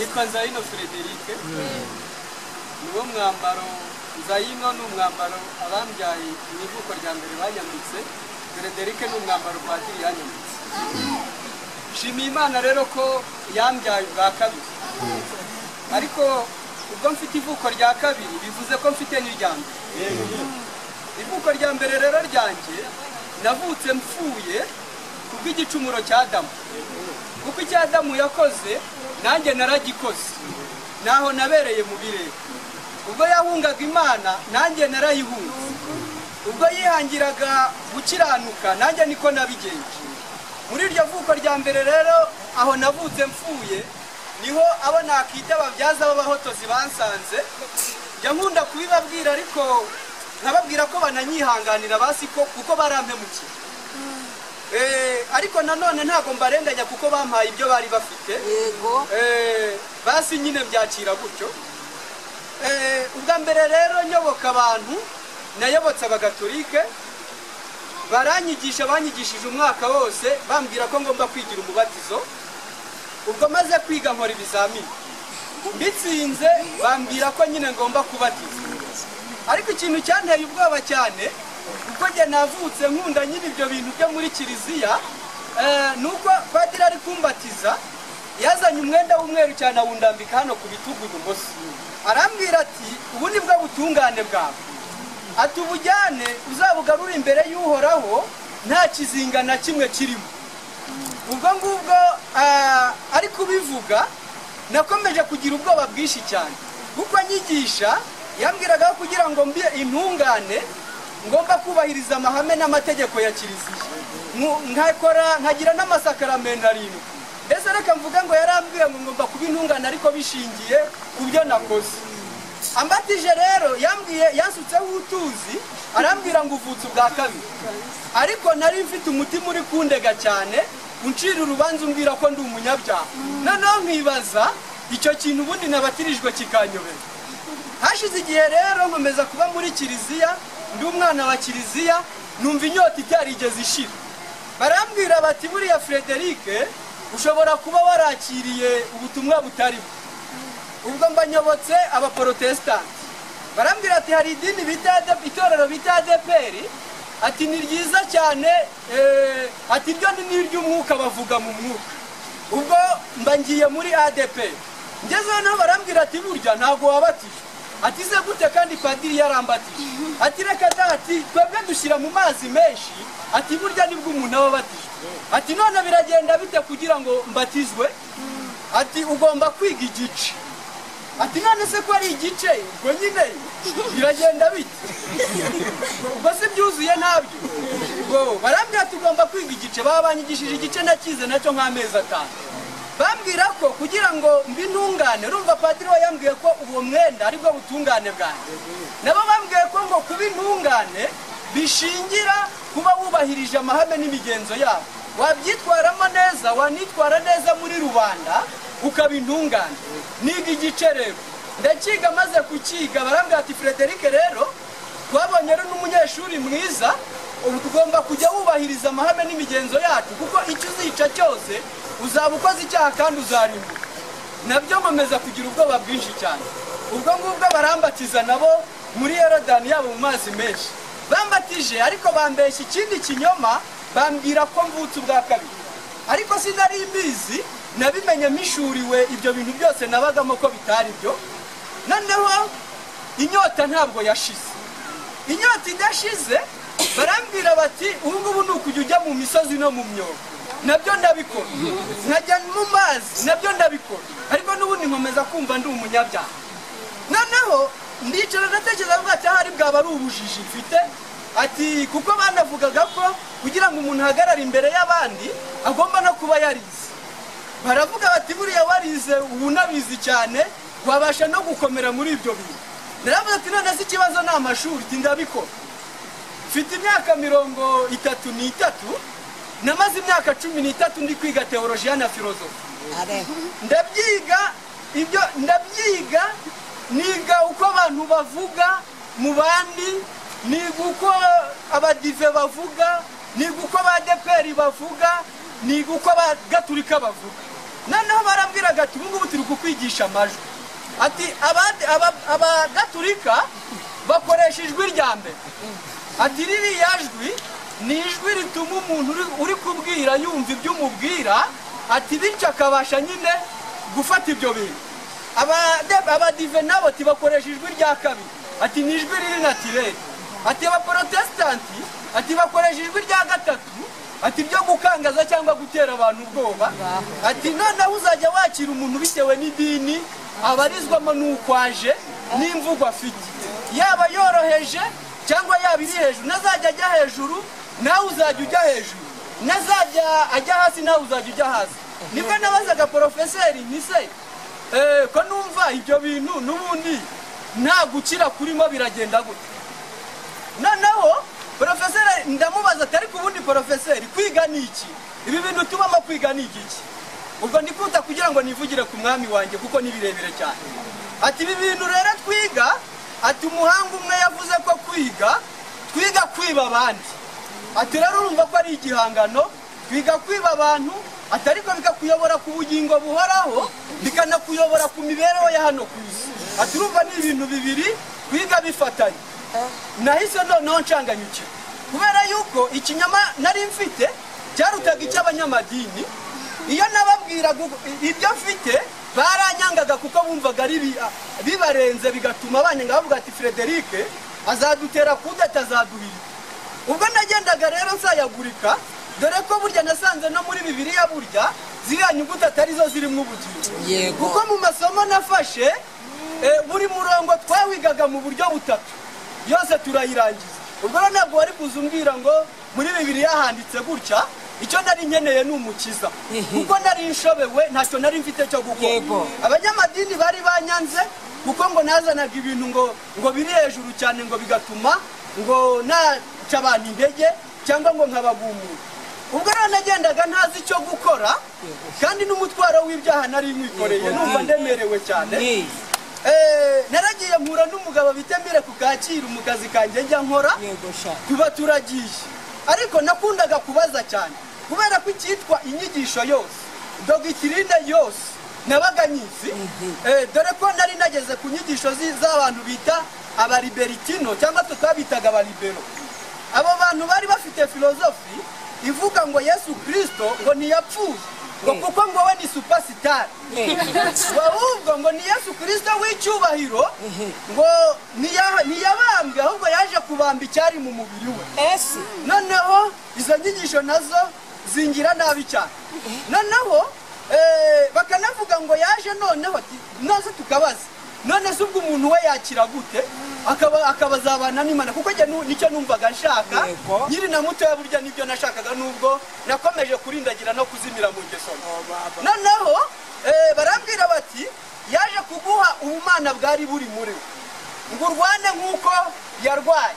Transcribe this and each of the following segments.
nitwa Nzayino Frederic. Niwo mwambaro Nzayino n'umwambaro abambyaye ivuko rya mbere banyambitse. Frederic n'umwambaro Padiri yanyambitse. Shimiye Imana rero ko yambyaye bwa kabiri. Ariko ubwo mfite ivuko rya kabiri bivuze ko mfite n'iryambe. Ivuko rya mbere rero ryanjye navutse mfuye kubw'igicumuro cya Adamu. Kuko icyo Adamu yakoze nanjye naragikoze. Naho nabereye mu birere. Ubwo yahungaga Imana nanjye narayihunze. Ubwo yihangiraga gukiranuka nanjye niko nabigenje. Muri iryo vuko rya mbere rero aho navutse mfuye niho abo nakita babyaza b'abahotozi bansanze. Njya nkunda kubibabwira ariko nkababwira ko bananyihanganira basi ko kuko barampemukiye. Ariko nanone ntago mbarenganya kuko bampaye ibyo bari bafite. Yego. Basi nyine byakira gutyo. Ubwa mbere rero nyoboka abantu nayobotse abagatolike baranyigisha banyigishije umwaka wose bambwira ko ngomba kwigira umubatizo. Ubwo maze kwiga nkora ibizamini mbitsinze bambwira ko nyine ngomba kubatiza. Ariko ikintu cyanteye ubwoba cyane kuko njye navutse nkunda nyine ibyo bintu byo muri kiliziya nuko Padiri ari kumbatiza yazanye umwenda w'umweru cyane awundambika hano ku bitugu ibumoso. Arambwira ati ubu ni bwo butungane bwawe, ati ubujyane uzabugarura imbere y'Uhoraho nta kizinga na kimwe kirimo. Ubwo ngubwo ari kubivuga nakomeje kugira ubwoba bwinshi cyane kuko anyigisha yambwiraga kugira ngo mbe intungane ngomba kubahiriza amahame n'amategeko ya kiliziya nkagira n'amasakaramentu arindwi. Ese reka mvuga ngo yarambwiye ngo ngomba kuba intungane ariko bishingiye ku byo nakoze. Ambatije rero yambwiye yansutseho utuzi arambwira ngo uvutse ubwa kabiri. Ariko nari mfite umutima uri kundega cyane uncira urubanza umbwira ko ndi umunyabyaha. Noneho nkibaza icyo kintu ubundi nabatirijwe kikanyobera. Hashize igihe rero nkomeza kuba muri kiliziya ndi umwana wa kiliziya numva inyota itarigeze ishira. Barambwira bati buriya Frederic ushobora kuba warakiriye ubutumwa butari bwo. Ubwo mbanyobotse abaprotestant barambwira ati hari idini bita itorero bita ADPR ati ni ryiza cyane ati ryo ni iry'umwuka bavuga mu mwuka. Ubwo mbangiye muri ADPR ngezeho naho barambwira ati burya ntago wabatije. Ati se gute kandi Padiri yarambatije. Ati reka dati twebwe dushyira mu mazi menshi ati burya nibwo umuntu ababatije. Ati none biragenda bite kugira ngo mbatizwe? Ati ugomba kwiga igice. Ati none se ko ari igice ubwo nyine biragenda bite? Ubwo se byuzuye ntabyo. Ubwo barambwira tugomba kwiga igice babanyigishije igice nakize nacyo nk'amezi 5. Bambwira ko kugira ngo mbi ntungane urumva Padiri we yambwiye ko uwo mwenda ari bwo butungane bwanjye. Nabo bambwiye ko ngo kuba intungane bishingira kuba wubahirije amahame n'imigenzo yabo. Wabyitwaramo neza wanitwara neza muri rubanda ukaba intungane. Niga igice rero ndakiga maze kukiga barambwira ati Frederic rero twabonye rero n'umunyeshuri mwiza ubu tugomba kujya wubahiriza amahame n'imigenzo yacu kuko icyo uzica cyose uzaba ukoze icyaha kandi uzarimbuka. Nabyo nkomeza kugira ubwoba bwinshi cyane. Ubwo ngubwo barambatiza nabo muri Yorodani yabo mu mazi menshi. Bambatije ariko bambeshya ikindi kinyoma bambwira ko mvutse ubwa kabiri. Ariko sinari mbizi nabimenye mishuriwe ibyo bintu byose nabagamo ko bitari byo. Noneho inyota ntabwo yashize. Inyota idashize barambwira bati ubu ngubu nukujya ujya mu misozi no mu myobo. Nabyo ndabikora. Nkajya mu mazi nabyo ndabikora. Ariko n'ubundi nkomeza kumva ndi umunyabyaha. Noneho ndicara ndatekereza ngo atahari bwaba ari ubujiji mfite. Ati kuko banavugaga ko kugira ngo umuntu ahagarare imbere y'abandi agomba no kuba yarize. Baravuga bati buriya warize ubu nabizi cyane wabasha no gukomera muri ibyo bintu. Naravuga ati none se ikibazo ni amashuri ndabikora. Mfite imyaka 33 namaze imyaka 13 ndi kwiga teologiya na filozofi. Ndabyiga niga uko abantu bavuga mu bandi, niga uko abadive bavuga, niga uko ADPR bavuga, niga uko abagatulika bavuga. noneho barambwiraga ati ubu ngubu turi kukwigisha amajwi ati abagatulika bakoresha ijwi rya mbere ati ririya jwi ni ijwi rituma umuntu uri kubwira yumva ibyo umubwira ati bityo akabasha nyine gufata ibyo bintu abadive nabo bakoresha ijwi rya kabiri ati ni ijwi riri natirere ati abaporotesitanti ati bakoresha ijwi rya gatatu ati byo gukangaza cyangwa gutera abantu ubwoba ati noneho uzajya wakira umuntu bitewe n'idini abarizwamo n'ukwaje n'imvugo afite yaba yoroheje cyangwa yaba iri hejuru nazajya ajya hejuru nawe uzajya ujya hejuru nazajya ajya hasi nawe uzajya ujya hasi nibwo nabazaga porofeseri nise ko numva ibyo bintu n'ubundi nta gukira kurimo biragenda gute noneho porofeseri ndamubaza atari ku bundi porofeseri kwiga ni iki ibi bintu tubamo kwiga ni igiki ubwo ndikuta kugira ngo nivugire ku mwami wanjye kuko ni birebire cyane ati ibi bintu rero twiga ati umuhanga umwe yavuze ko twiga kwiba abandi ati rero urumva ko ari igihangano twiga kwiba abantu ati ariko bikakuyobora ku bugingo buhoraho bikanakuyobora ku mibereho ya hano ku isi ati urumva ni ibintu bibiri kwiga bifatanye nahise noneho ncanganyukira kubera yuko ikinyama nari mfite cyarutaga icy'abanyamadini iyo nababwiraga ibyo mfite baranyangaga kuko bumvaga ari bibarenze bigatuma banyanga bavuga ati Frederic azadutera kudeta azaduhira ubwo nagendaga rero nsayagurika dore ko burya nasanze no muri Bibiliya burya ziriya nyuguti atari zo zirimo ubugingo kuko mu masomo nafashe buri murongo twawigaga mu buryo butatu yose turayirangiza ubwo rero ntabwo wari kuzumbwira ngo muri Bibiliya handitse gutya icyo nari nkeneye ni umukiza kuko nari nshobewe ntacyo nari mfite cyo gukora abanyamadini bari banyanze kuko ngo nazanaga ibintu ngo biri hejuru cyane ngo bigatuma ngo naca abantu intege cyangwa ngo nkabagumura ubwo rero nagendaga ntazi icyo gukora kandi n'umutwaro w'ibyaha nari mwikoreye numva ndemerewe cyane naragiye mpura n'umugabo bitemire ku Kacyiru mu kazi kanjye njya nkora tuba turagiye ariko nakundaga kubaza cyane kubera ko icyitwa inyigisho yose dogitirine yose nabaga nyizi dore ko nari nageze ku nyigisho z'abantu bita abaliberitino cyangwa tukabitaga abalibero abo bantu bari bafite filozofi ivuga ngo Yesu Kristo ngo ntiyapfuye ngo kuko ngo we ni superstar ahubwo ngo ni Yesu Kristo w'icyubahiro ngo ntiyabambwe ahubwo yaje kubamba icyari mu mubiri we noneho izo nyigisho nazo zingira nabi cyane noneho bakanavuga ngo yaje noneho nazo tukabaza none se ubwo umuntu we yakira gute akabazabana n'Imana kuko njye nicyo numvaga nshaka nyiri na muto ya burya nibyo nashakaga nubwo nakomeje kurindagira no kuzimira mu ngeso noneho barambwira bati yaje kuguha ubumana bwari buri muri we ngo urwane nk'uko yarwaye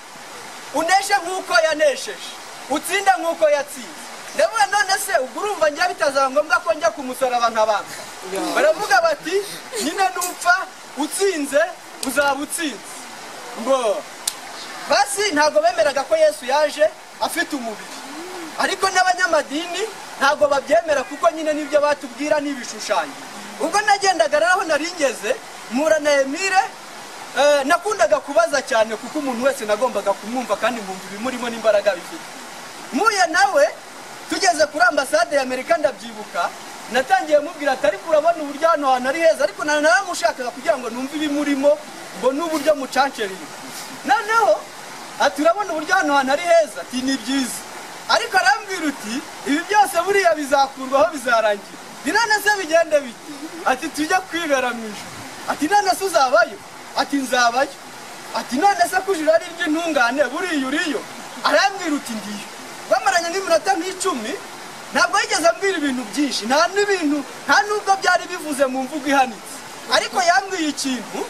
uneshe nk'uko yanesheje utsinda nk'uko yatsinze ndavuga none se ubwo urumva ngira bitazaba ngombwa ko njya kumusaraba nk'abandi baravuga bati nyine nupfa utsinze uzaba utsinze ngo basi ntabwo bemeraga ko Yesu yaje afite umubiri ariko n'abanyamadini ntabwo babyemera kuko nyine nibyo batubwira n'ibishushanyo ubwo nagendaga rero aho naringeze mpura na Emile nakundaga kubaza cyane kuko umuntu wese nagombaga kumwumva kandi mwumva ibimurimo n'imbaraga bifite muye nawe tugeze kuri ambasade ya Amerika ndabyibuka natangiye mubwira atari kurabona uburyo hano hantu ari heza ariko naramushakaga kugira ngo numve ibimurimo ngo n'uburyo mucancereye noneho turabona uburyo hano hantu ari heza ati ni byiza ariko arambwira uti ibi byose buriya bizakurwaho bizarangira none se bigende bite ati tujya kwibera mu ijuru ati none se uzabayo ati nzabayo ati none se kujura ari ry'intungane buriya uriyo arambwira uti ndiyo bamaranye n'iminota nk'icumi ntabwo yigeze ambwira ibintu byinshi nta nubwo byari bivuze mu mvugo ihanitse ariko yambwiye ikintu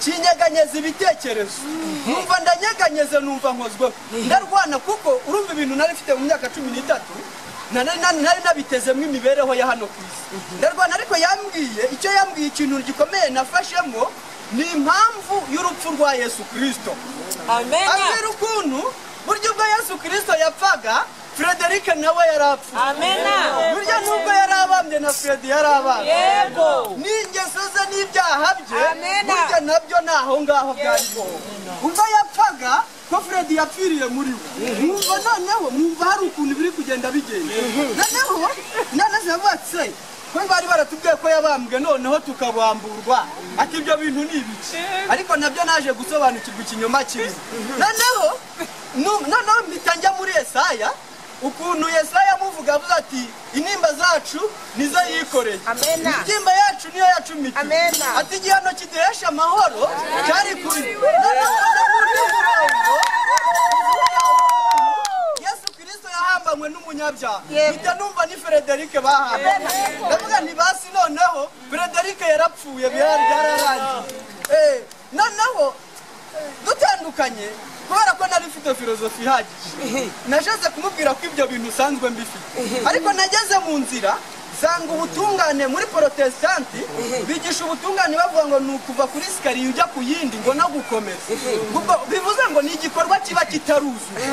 kinyeganyeza ibitekerezo numva ndanyeganyeze numva nkozweho ndarwana kuko urumva ibintu nari mfite mu myaka 13 nari nabitezemo imibereho ya hano ku isi ndarwana ariko icyo yambwiye ikintu gikomeye nafashemo ni impamvu y'urupfu rwa Yesu Kristo ambwira ukuntu buryo bwa Yesu Kristo yapfaga Frederic nawe yarapfuye. Amena. Burya nubwo yarabambye na Fred yarabambye. Yego. N'ingeso ze n'ibyaha bye. Amena. Burya nabyo naho ngaho byari. Ubwo yapfaga ko Fred yapfiriye muri we. Mwumva noneho mwumva hari ukuntu biri kugenda bigenda. Noneho nanazabatse ko bari baratubwiye ko yabambwe noneho tukabamburwa. Ati ibyo bintu ni ibiki. Ariko nabyo naje gusobanukirwa ikinyoma kiri. Noneho mpitanja muri Yesaya. Ukuntu Yesaya amuvuga avuze ati inimba zacu nizo yikoreye. Amena. Imibyimba yacu niyo yacumikiye. Amena. Ati igihano kiduhesha amahoro cyari kuri Yesu Kristo yahambanywe n'umunyabyaha. Mpita numva ni Frederic bahamba. Ndavuga nti basi noneho Frederic yarapfuye byararangiye. Noneho dutandukanye kubera ko nari mfite filozofi ihagije. Nashatse kumubwira ko ibyo bintu usanzwe mbifite. Ariko nageze mu nzira sanga ubutungane muri Protestanti bigisha ubutungane bavuga ngo nukuva kuri sikari ujya ku yindi ngo no gukomeza. Ubwo bivuze ngo ni igikorwa kiba kitaruzuye.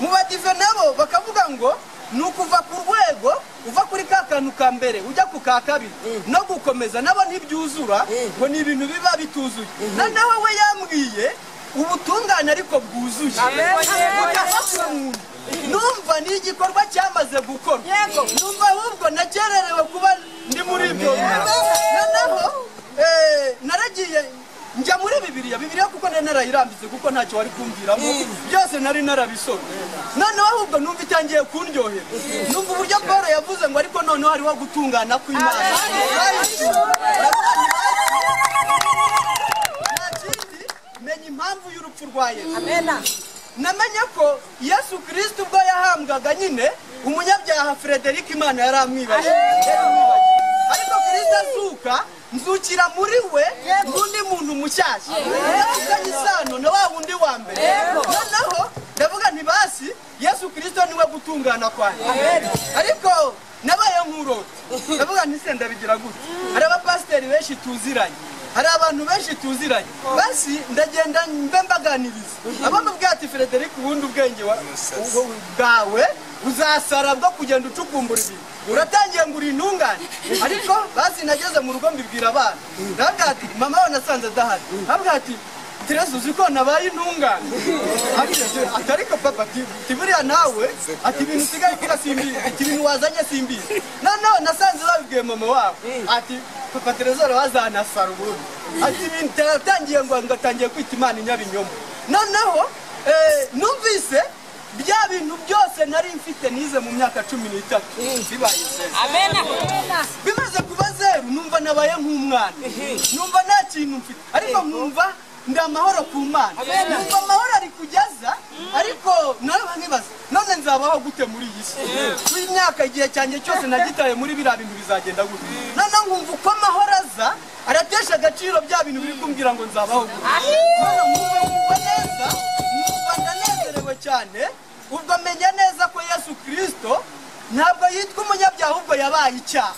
Mu badive nabo bakavuga ngo nukuva ku rwego uva kuri ka kantu ka mbere ujya ku ka kabiri no gukomeza nabo ntibyuzura ngo ni ibintu biba bituzuye. Noneho we yambwiye ubutungane ariko bwuzuye. Numva ni igikorwa cyamaze gukora. Numva ahubwo nakererewe kuba ndi muri ibyo. Noneho naragiye njya muri Bibiliya kuko nari narayirambitse kuko ntacyo wari kumviramo byose nari narabisoma. Noneho ahubwo numva itangiye kundyohera. Numva uburyo Paul yavuze ngo ariko noneho hariho gutungana kw'Imana. Menya impamvu y'urupfu rwa Yesu. Amena. Namenye ko Yesu Kristo ubwo yahambwaga nyine umunyabyaha Frederic Imana yaramwibaje. Ariko Kristo azuka nzukira muri we n'undi muntu mushyashya. Yakanye isano na wa wundi wa mbere. Noneho ndavuga nti basi Yesu Kristo niwe gutungana kwanjye. Ariko nabaye nk'urota. Ndavuga nti se ndabigira gute? Hari abapasiteri benshi tuziranye. Hari abantu benshi tuziranye. Basi ndagenda mbaganiriza. Abamubwira ati Frederic ubundi ubwenge bwawe uzasara bwo kugenda ucukumbura ibintu. Uratangiye ngo uri intungane. Ariko basi nageze mu rugo mbibwira abana. Ndavuga ati mama we nasanze adahari. Ndavuga ati Teresa uzi ko nabaye intungane. Ariko papa ati buriya nawe ati ibintu usigaye kira simbizi. Ati ibintu wazanye simbizi. Noneho nasanze babibwiye mama wawe. Ati papa Teresa wazanasara ubundi. Ati ibintu yatangiye ngo ngatangiye kwita Imana inyabinyoma. Noneho numvise bya bintu byose nari mfite nize mu myaka 13 bibaye zero. Amena. Bimaze kuba zero numva nabaye nk'umwana. Numva nta kintu mfite ariko numva ndamahoro ku Mana. Numva amahoro ari kugeza ariko narabangibaza none nzabaho gute muri iyi si. Kuri myaka igihe cyanjye cyose nagitaye muri bira bintu bizagenda gute. None nkumva uko amahoro aza aratesha agaciro bya bintu biri kumbwira ngo nzabaho gute. None nkumva neza numva ndanezerewe cyane. Ubwo menya neza ko Yesu Kristo ntabwo yitwa umunyabyaha ubwo yabaye icyaha.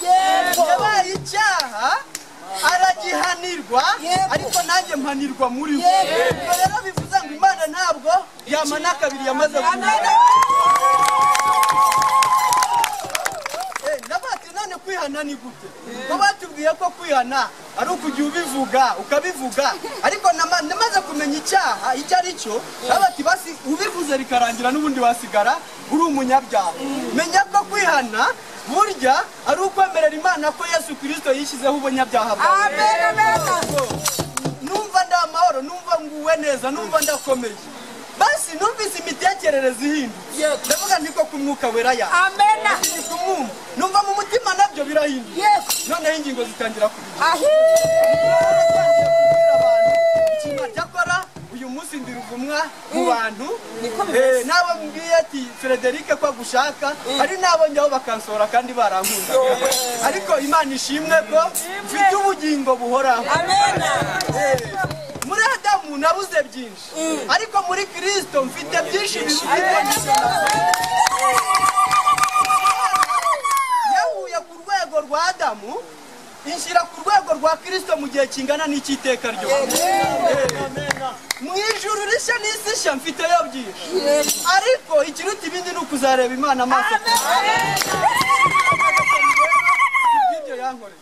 Yabaye icyaha aragihanirwa ariko nanjye mpanirwa muri we. Rero bivuze ngo Imana ntabwo yamana kabiri yamaze kumenya. Nabati none kwihana ni gute? Ko batubwiye ko kwihana ari ukujya ubivuga ukabivuga ariko namaze kumenya icyaha icyo ari cyo. Nabati basi ubivuze rikarangira n'ubundi wasigara uri umunyabyaha. Menya ko kwihana burya ari ukwemerera Imana ko Yesu Kristo yishyizeho ubunyabyaha bwawe. Amen. Numva ndamahoro, numva nguwe neza, numva ndakomeye. Basi numvise imitekerereze ihindutse. Ndavuga niko ku Mwuka Wera ya. Amena. Numva mu mutima nabyo birahinduka. None ingingo zitangira kubira. Cyakora uyu munsi ndiruvumwa mu bantu. Nabo mbwiye ati Frederic ko gushaka ari nabo njyaho bakansora kandi barankunda. Ariko Imana ishimwe ko mfite ubugingo buhoraho. Amena. Muri Adamu nabuze byinshi ariko muri Kristo mfite byinshi biruta. Yahuye ku rwego rwa Adamu inshyira ku rwego rwa Kristo mu gihe kingana n'icyiteka ryose. Mu ijuru rishya n'isi nshya mfiteyo byinshi, ariko ikiruta ibindi ni ukuzareba Imana amaso. Ibyo yankoreye